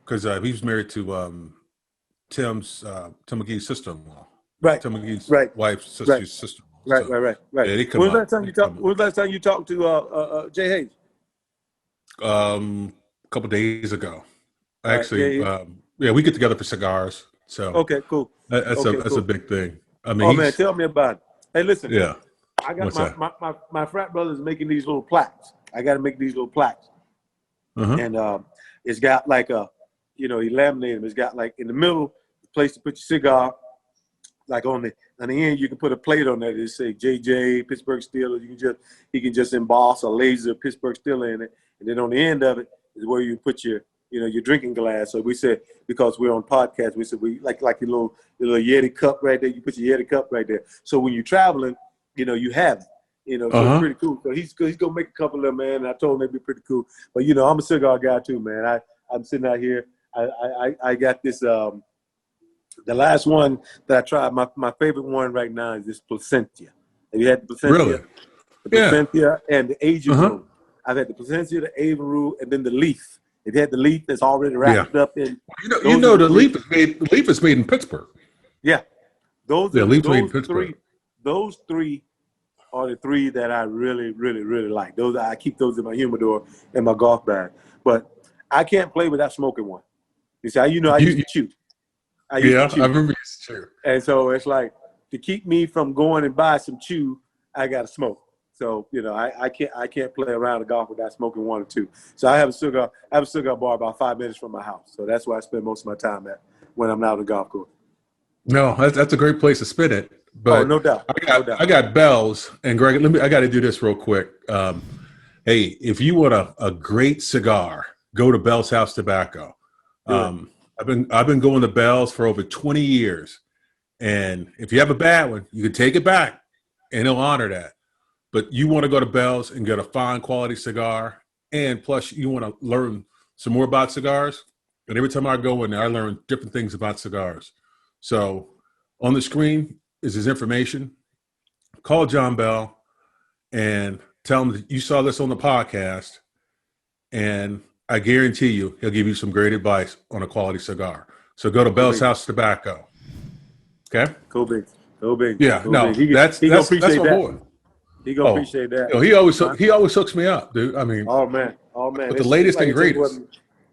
because he was married to Tim McGee's sister-in-law. Right. Tim McGee's wife's sister. Right. Yeah, they come when was the last time you talked to Jay Hayes? A couple days ago. Actually, we get together for cigars. So Okay, cool. that's Okay, a cool. big thing. I Oh mean, man, tell me about it. Hey, listen. yeah. I got What's that? my frat brothers making these little plaques. I got to make these little plaques, Uh-huh. and it's got like a, he laminated them. It's got like in the middle, the place to put your cigar. Like on the end, you can put a plate on there that say JJ Pittsburgh Steelers. He can just emboss a laser Pittsburgh Steeler in it, and then on the end of it is where you put your your drinking glass. So we said, because we're on podcast, we said we like your little Yeti cup right there. You put your Yeti cup right there. So when you're traveling, you have it. So it's pretty cool. So he's gonna make a couple of them, man. And I told him it'd be pretty cool. But I'm a cigar guy too, man. I'm sitting out here. I got this. The last one that I tried, my favorite one right now is this Placentia. Have you had the Placentia? Really? The Placentia and the Asian Uh-huh. roux. I've had the Placentia, the Asian roux, and then the leaf. If you had the leaf that's already wrapped up in. The leaf is made in Pittsburgh. Yeah. Those three are the three that I really, really, really like. I keep those in my humidor and my golf bag. But I can't play without smoking one. You see, I used to chew. I remember it's true. And so it's like, to keep me from going and buy some chew, I got to smoke. So, I can't play around the golf without smoking one or two. So I have a cigar bar about 5 minutes from my house. So that's where I spend most of my time at when I'm out on the golf course. No, that's a great place to spin it. But no doubt. I got bells, and Greg, I got to do this real quick. Hey, if you want a great cigar, go to Bell's House Tobacco. I've been going to Bell's for over 20 years, and if you have a bad one, you can take it back, and they'll honor that. But you want to go to Bell's and get a fine quality cigar, and plus you want to learn some more about cigars. And every time I go in there, I learn different things about cigars. So on the screen is his information. Call John Bell and tell him that you saw this on the podcast, and I guarantee you he'll give you some great advice on a quality cigar. So go to Bell's House Tobacco. Okay? Cool beans. Yeah, cool no, beans. that's my that. boy. He gonna appreciate that. He always hooks me up, dude. I mean, oh man. With the latest and greatest.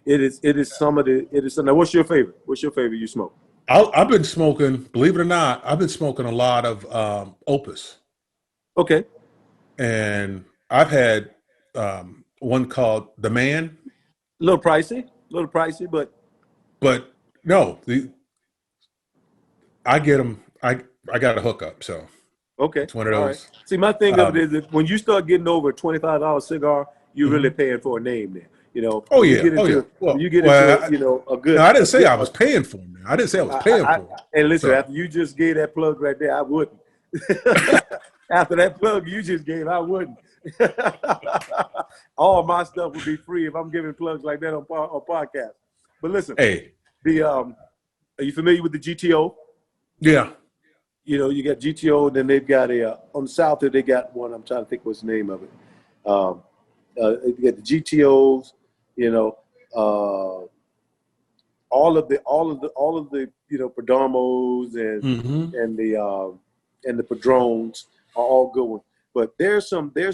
It is some. Now, what's your favorite? What's your favorite you smoke? I've been smoking, believe it or not, I've been smoking a lot of Opus. Okay. And I've had one called The Man. A little pricey, but no, I get them. I got a hookup, so okay, it's one of those. All right. See, my thing of it is that when you start getting over a $25 cigar, you're really paying for a name there. Oh yeah. You get into a good. No, I didn't say I was paying for them. I didn't say I was paying for them. And listen, after you just gave that plug right there, I wouldn't. After that plug you just gave, I wouldn't. All my stuff would be free if I'm giving plugs like that on podcast. But listen, hey, are you familiar with the GTO? Yeah. You got GTO, and then they've got on the south there they got one. I'm trying to think what's the name of it. You got the GTOs. All of the Perdomos and the Padrones are all good ones. But there's some like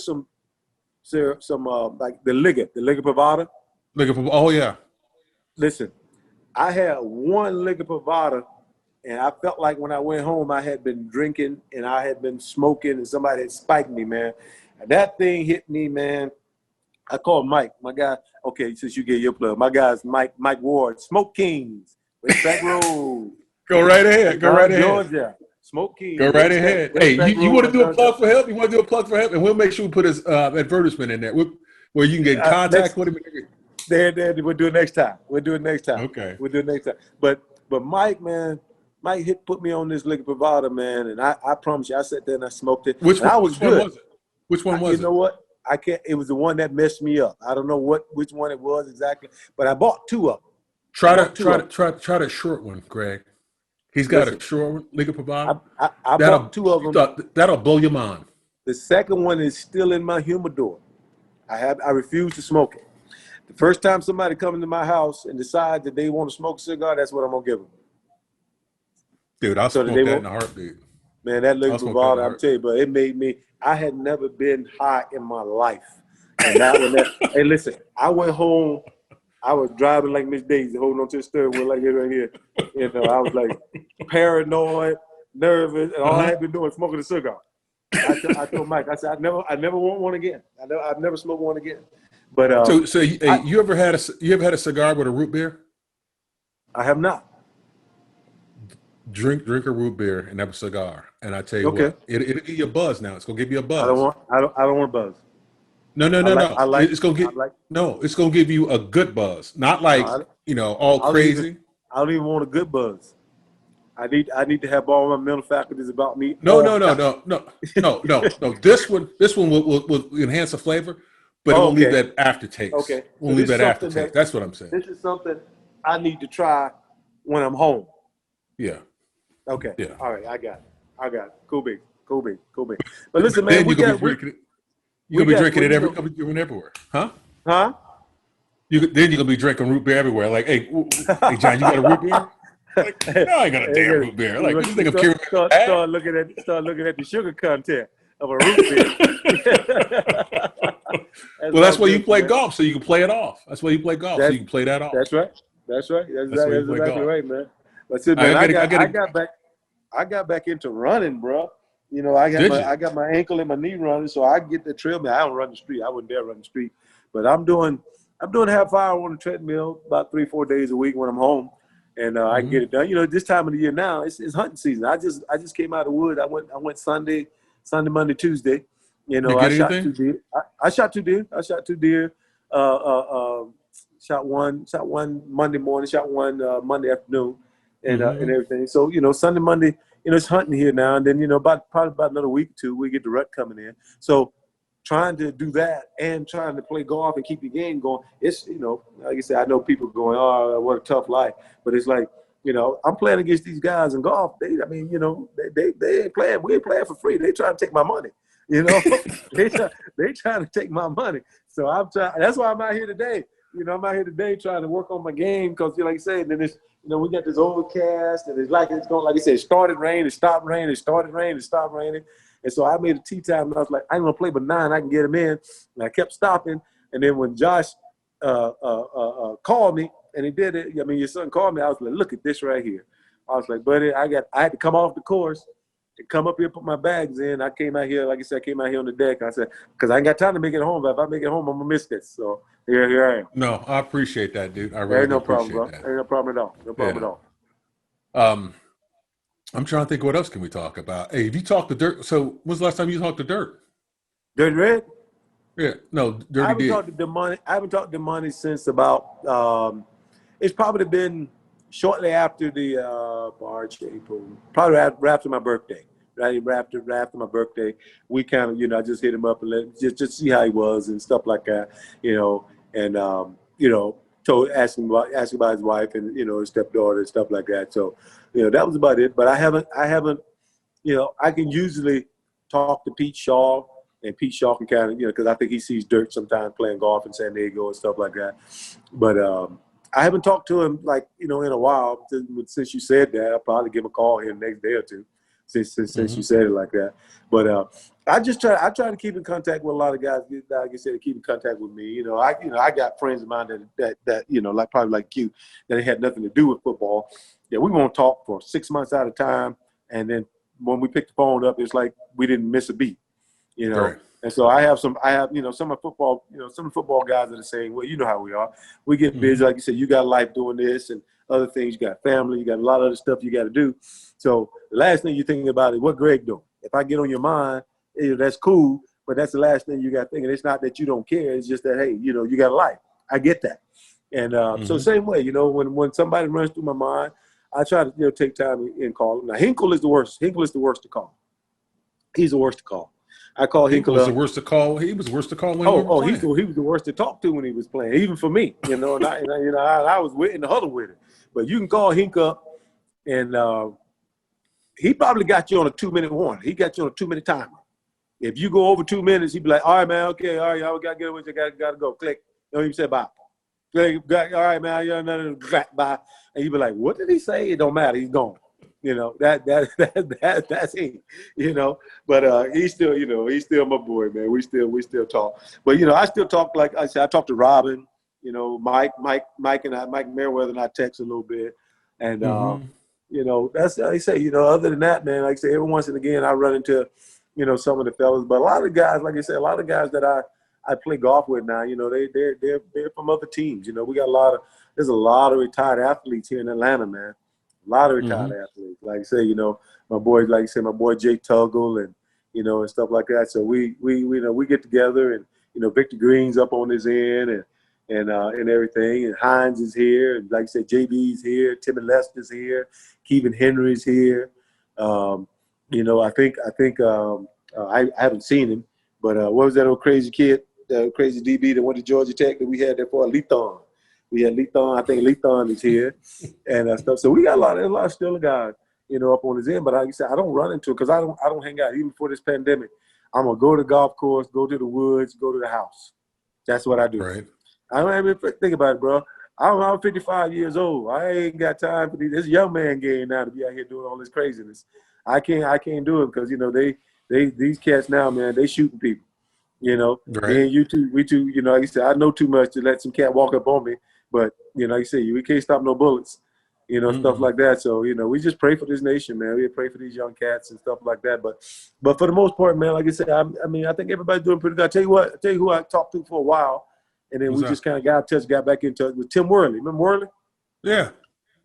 the Liga Privada. Oh yeah. Listen, I had one Liga Privada, and I felt like when I went home I had been drinking and I had been smoking and somebody had spiked me, man. And that thing hit me, man. I called Mike, my guy. Okay, since you gave your plug, my guy's Mike Ward, Smoke Kings, Back Road. Go right ahead. Georgia. Smoke Kings. Go right ahead. Hey, you want to do a plug for him? You want to do a plug for him? And we'll make sure we put his advertisement in there where you can get in contact with him. We'll do it next time. Okay. We'll do it next time. But Mike, man, put me on this Liga Privada, man, and I promise you, I sat there and I smoked it. Which one was it? Which one was it? You know what? I can't. It was the one that messed me up. I don't know which one it was exactly, but I bought two of them. Try the short one, Greg. He's got a short one, Liga Privada. I bought two of them. That'll blow your mind. The second one is still in my humidor. I refuse to smoke it. The first time somebody comes into my house and decides that they want to smoke a cigar, that's what I'm gonna give them. Dude, I'll smoke that in a heartbeat. Man, that Liga Privada, I'm telling you, but it made me. I had never been high in my life. And hey, listen, I went home I was driving like Miss Daisy, holding on to the steering wheel like this right here. You know, I was like paranoid, nervous, and all I had been doing was smoking a cigar. I told Mike, I said, I never want one again. I've never smoked one again. But you ever had a cigar with a root beer? I have not. Drink a root beer and have a cigar, and I tell you what, it'll give you a buzz. Now it's gonna give you a buzz. I don't want a buzz. No. It's gonna give you a good buzz, not like all crazy. I don't even want a good buzz. I need to have all my mental faculties about me. No. This one will enhance the flavor, but it won't leave that aftertaste. Okay, won't leave that aftertaste. That's what I'm saying. This is something I need to try when I'm home. Yeah. Okay. Yeah. All right. I got it. Cool beans. But listen, man, you're gonna be drinking it everywhere, huh? Huh? Then you're gonna be drinking root beer everywhere. Like, hey, John, you got a root beer? Like, no, I ain't got a damn root beer. Like, you think I'm carrying? Start looking at the sugar content of a root beer. Well, that's why you play golf, so you can play it off. That's why you play golf, so you can play that off. That's right. That's exactly right, man. But see, man, I got back into running, bro. You know, I got my ankle and my knee running, so I get the treadmill. I don't run the street. I wouldn't dare run the street. But I'm doing half hour on the treadmill about 3-4 days a week when I'm home, and I can get it done. You know, this time of the year now, it's hunting season. I just came out of the wood. I went Sunday, Monday, Tuesday. You know, I shot 2 deer. I shot 2 deer. Shot one Monday morning. Shot one Monday afternoon, and everything. So Sunday, Monday. It's hunting here now, and then probably about another week or two, we get the rut coming in. So trying to do that and trying to play golf and keep the game going, it's like I said, I know people going, oh, what a tough life, but it's like I'm playing against these guys in golf. They ain't playing. We ain't playing for free. They trying to take my money. They trying to take my money. So I'm trying. That's why I'm out here today. I'm out here today trying to work on my game because, like I said, then it's. We got this overcast, and it's going, like I said, it started raining, it stopped raining, it started raining, it stopped raining. And so I made a tee time, and I was like, I ain't going to play but 9, I can get him in. And I kept stopping. And then when Josh called me, and he did it, your son called me, I was like, look at this right here. I was like, buddy, I had to come off the course and come up here and put my bags in. I came out here, like I said, on the deck. I said, because I ain't got time to make it home. But if I make it home, I'm going to miss this. So here I am. No, I appreciate that, dude. I really ain't no appreciate problem, that. Ain't no problem at all. No problem at all. I'm trying to think, what else can we talk about? Hey, have you talked to Dirt? So when's the last time you talked to Dirt? Dirty Red? Yeah, no, Dirty I haven't D. talked to Money since about it's probably been shortly after the March, April, probably after my birthday. Right after my birthday, we kind of, I just hit him up and just see how he was and stuff like that, and ask him about his wife and his stepdaughter and stuff like that. So, that was about it. But I haven't, I can usually talk to Pete Shaw, and Pete Shaw can kind of, because I think he sees Dirt sometimes playing golf in San Diego and stuff like that. But I haven't talked to him in a while. Since you said that, I'll probably give him a call here the next day or two. Since you said it like that, but I try to keep in contact with a lot of guys. Like I said, keep in contact with me. I got friends of mine that probably like you, that had nothing to do with football. Yeah, we won't talk for 6 months at a time, and then when we pick the phone up, it's like we didn't miss a beat. Right. And so I have some of football, some of the football guys that are saying, well, you know how we are. We get busy, like you said. You got life doing this and other things. You got family. You got a lot of other stuff you got to do. So the last thing you're thinking about is what Greg doing. If I get on your mind, that's cool, but that's the last thing you got thinking. It's not that you don't care. It's just that, hey, you got a life. I get that. And so same way, when somebody runs through my mind, I try to take time and call him. Now, Hinkle is the worst. Hinkle is the worst to call. He's the worst to call. I call Hinkle. Was the worst to call. He was the worst to call when he was playing. He was the worst to talk to when he was playing, even for me. And I was in the huddle with him. But you can call Hink up, and he probably got you on a 2-minute warning. He got you on a 2-minute timer. If you go over 2 minutes, he'd be like, all right, man, okay, all right, y'all got to get away, got to go. Click. Don't even say bye. Click, all right, man, you're another bye. And he'd be like, what did he say? It don't matter. He's gone. That's him. But he's still, he's still my boy, man. We still talk. But I still talk, like I said, I talk to Robin. You know, Mike Merriweather and I text a little bit, and you know, that's how they say. You know, other than that, man, like I say, every once and again I run into, you know, some of the fellas, but a lot of guys, like I said, a lot of guys that I play golf with now, you know, they're from other teams. You know, we got there's a lot of retired athletes here in Atlanta, man. A lot of retired athletes. Like I say, you know, my boy Jay Tuggle and, you know, and stuff like that. So we you know, we get together, and, you know, Victor Green's up on his end, and everything. And Hines is here, and like I said, JB's here, Timmy Lester's here, Kevin Henry's here. You know, I haven't seen him, but what was that old crazy kid, the crazy DB that went to Georgia Tech that we had there for? Lethon. We had Lethon. I think Lethon is here, and stuff. So we got a lot of still guys, you know, up on his end. But like I said, I don't run into it because I don't hang out. Even before this pandemic, I'm gonna go to the golf course, go to the woods, go to the house. That's what I do. Right. I don't even think about it, bro. I'm 55 years old. I ain't got time for this young man game now to be out here doing all this craziness. I can't do it because, you know, these cats now, man, they shooting people. You know, right. Me and you two, we two, you know, like I said, I know too much to let some cat walk up on me. But, you know, like I say, we can't stop no bullets, you know, stuff like that. So, you know, we just pray for this nation, man. We pray for these young cats and stuff like that. But for the most part, man, like I said, I mean, I think everybody's doing pretty good. I tell you who I talked to for a while, and then just kind of got back in touch with Tim Worley. Remember Worley? Yeah.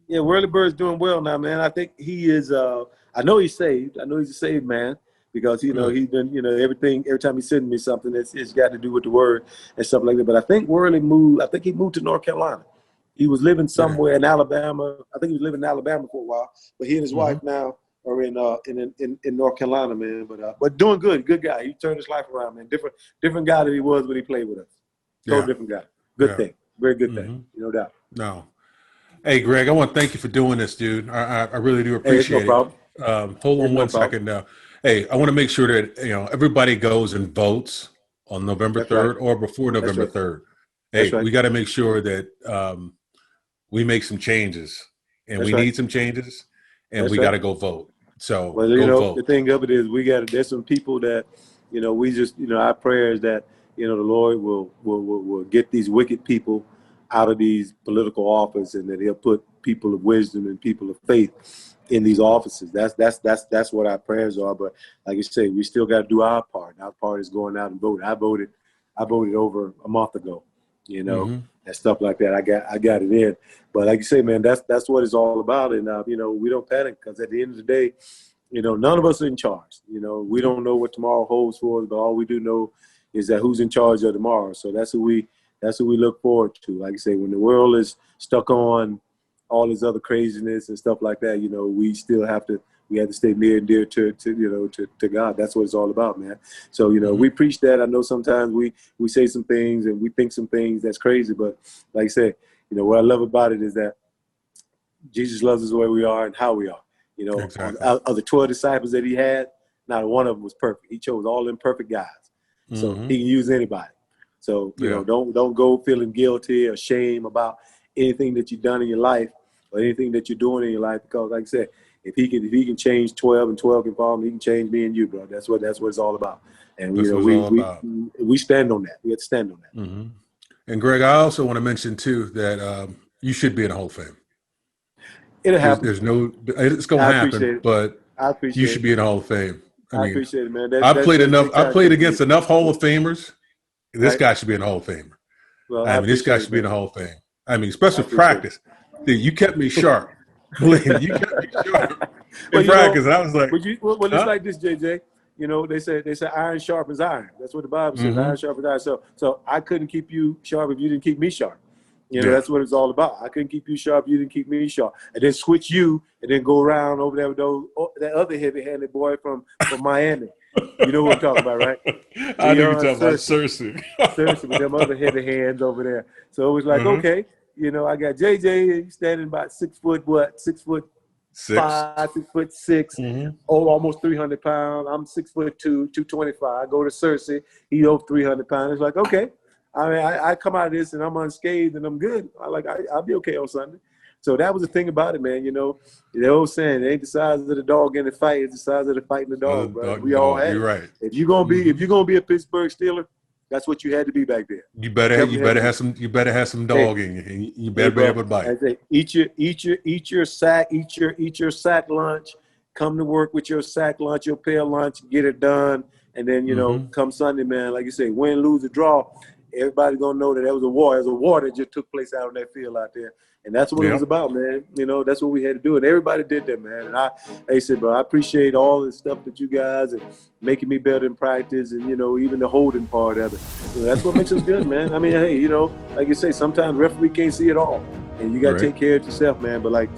Yeah, Worley Bird's doing well now, man. I think he is I know he's saved. I know he's a saved man. Because, you know, he's been, you know, every time he's sending me something, it's got to do with the word and stuff like that. But I think Worley moved. I think he moved to North Carolina. He was living somewhere in Alabama. I think he was living in Alabama for a while. But he and his wife now are in North Carolina, man. But doing good. Good guy. He turned his life around, man. Different guy than he was when he played with us. Totally different guy. Good thing. Very good thing. No doubt. No. Hey, Greg, I want to thank you for doing this, dude. I really do appreciate it. No problem. Hold on one second now. Hey, I want to make sure that, you know, everybody goes and votes on November 3rd or before November 3rd. Hey, we got to make sure that we make some changes, and we need some changes, and we got to go vote. So, well, you know, vote. The thing of it is, there's some people that, you know, we just, you know, our prayer is that, you know, the Lord will get these wicked people out of these political office, and that He'll put people of wisdom and people of faith in these offices. That's what our prayers are. But like you say, we still got to do our part. Our part is going out and voting. I voted over a month ago, you know, and stuff like that. I got it in. But like you say, man, that's what it's all about. And you know, we don't panic, because at the end of the day, you know, none of us are in charge. You know, we don't know what tomorrow holds for us, but all we do know is that who's in charge of tomorrow. So that's who we look forward to. Like I say, when the world is stuck on all this other craziness and stuff like that, you know, we have to stay near and dear to you know, to God. That's what it's all about, man. So, you know, we preach that. I know sometimes we say some things and we think some things that's crazy, but like I said, you know, what I love about it is that Jesus loves us the way we are and how we are. You know, of the 12 disciples that He had, not one of them was perfect. He chose all imperfect guys. So He can use anybody. So, you know, don't go feeling guilty or shame about anything that you've done in your life or anything that you're doing in your life, because like I said, if he can change 12 and 12 can follow him, He can change me and you, bro. That's what it's all about. And you know, we stand on that. We have to stand on that. And Greg, I also want to mention too that you should be in the Hall of Fame. It'll happen. It's going to happen, but you should be in the Hall of Fame. I mean, appreciate it, man. I played against enough Hall of Famers. This guy should be in the Hall of Fame. Well, I mean, this guy should be in the Hall of Fame. I mean, especially practice. Dude, you kept me sharp. You kept me sharp in practice. And I was like, well, it's like this, JJ. You know, they say iron sharpens iron. That's what the Bible says. Iron sharpens iron. So I couldn't keep you sharp if you didn't keep me sharp. You know, that's what it's all about. I couldn't keep you sharp. You didn't keep me sharp. And then switch you and then go around over there with that other heavy-handed boy from Miami. You know what I'm talking about, right? I know you're talking about Cersei. Cersei with them other heavy hands over there. So it was like, okay, you know, I got JJ standing about 6 foot, 6'5", 6'6", almost 300 pounds. I'm 6'2", 225. I go to Cersei. He over 300 pounds. It's like, okay. I mean, I come out of this and I'm unscathed and I'm good. I'll be okay on Sunday. So that was the thing about it, man. You know, the old saying, it ain't the size of the dog in the fight, it's the size of the fight in the dog, bro. We all had it. You're right. If you're gonna be a Pittsburgh Steeler, That's what you had to be back then. You better have some dog in you. And you better be able to bite. I say, eat your sack lunch. Come to work with your sack lunch, your pail lunch, get it done, and then come Sunday, man. Like you say, win, lose, or draw. Everybody's gonna know that there was a war. There's a war that just took place out on that field out there. And that's what it was about, man. That's what we had to do. And everybody did that, man. And I said, bro, I appreciate all the stuff that you guys are making me better in practice and, even the holding part of it. That's what makes us good, man. I mean, hey, like you say, sometimes referee can't see it all. And you got to take care of yourself, man. But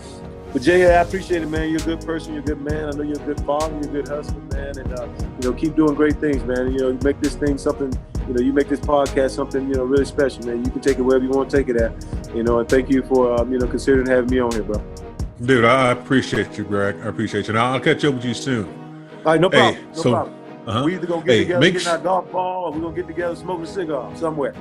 Jay, I appreciate it, man. You're a good person. You're a good man. I know you're a good father. You're a good husband, man. And, keep doing great things, man. You make this thing something, you make this podcast something, really special, man. You can take it wherever you want to take it at, and thank you for, considering having me on here, bro. Dude, I appreciate you, Greg. I appreciate you. And I'll catch up with you soon. All right, no problem. No problem. We either going to get together, get our golf ball, or we're going to get together, smoke a cigar somewhere.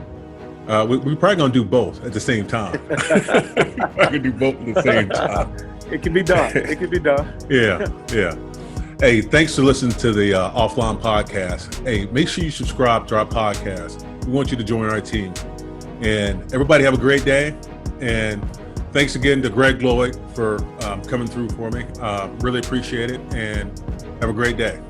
We're probably going to do both at the same time. I can do both at the same time. It can be done. It can be done. Yeah. Hey, thanks for listening to the Offline Podcast. Hey, make sure you subscribe to our podcast. We want you to join our team. And everybody have a great day. And thanks again to Greg Lloyd for coming through for me. Really appreciate it. And have a great day.